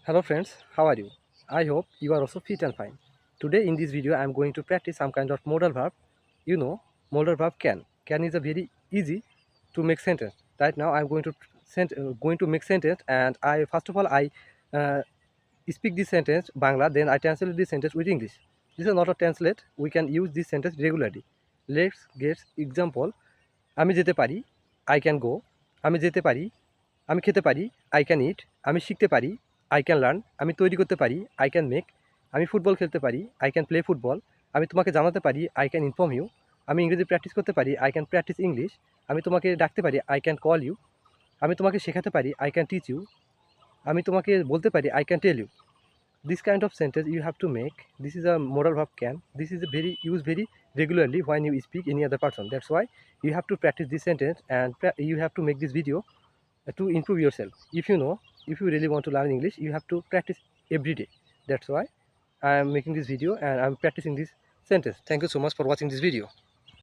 Hello friends, how are you? I hope you are also fit and fine. Today in this video I am going to practice some kind of modal verb. You know, modal verb can. Can is a very easy to make sentence. Right now I am going to make sentence, and I first of all I uh, speak this sentence Bangla, then I translate this sentence with English. This is not a translate. We can use this sentence regularly. Let's get example. আমি যেতে পারি, I can go. আমি যেতে পারি, আমি খেতে পারি, I can ইট। আমি শিখতে পারি, আই ক্যান লার্ন। আমি তৈরি করতে পারি, আই ক্যান মেক। আমি ফুটবল খেলতে পারি, আই ক্যান প্লে ফুটবল। আমি তোমাকে জানাতে পারি, আই ক্যান ইনফর্ম ইউ। আমি ইংরেজি প্র্যাকটিস করতে পারি, আই ক্যান প্র্যাকটিস ইংলিশ। আমি তোমাকে ডাকতে পারি, আই ক্যান কল ইউ। আমি তোমাকে শেখাতে পারি, আই ক্যান টিচ ইউ। আমি তোমাকে বলতে পারি, I can tell you. This kind of sentence you have to make. This is a modal verb can. This is a very used very regularly when you speak any other person. That's why you have to practice this sentence, and you have to make this video to improve yourself. If you really want to learn English, you have to practice every day. That's why I am making this video and I'm practicing this sentence. Thank you so much for watching this video.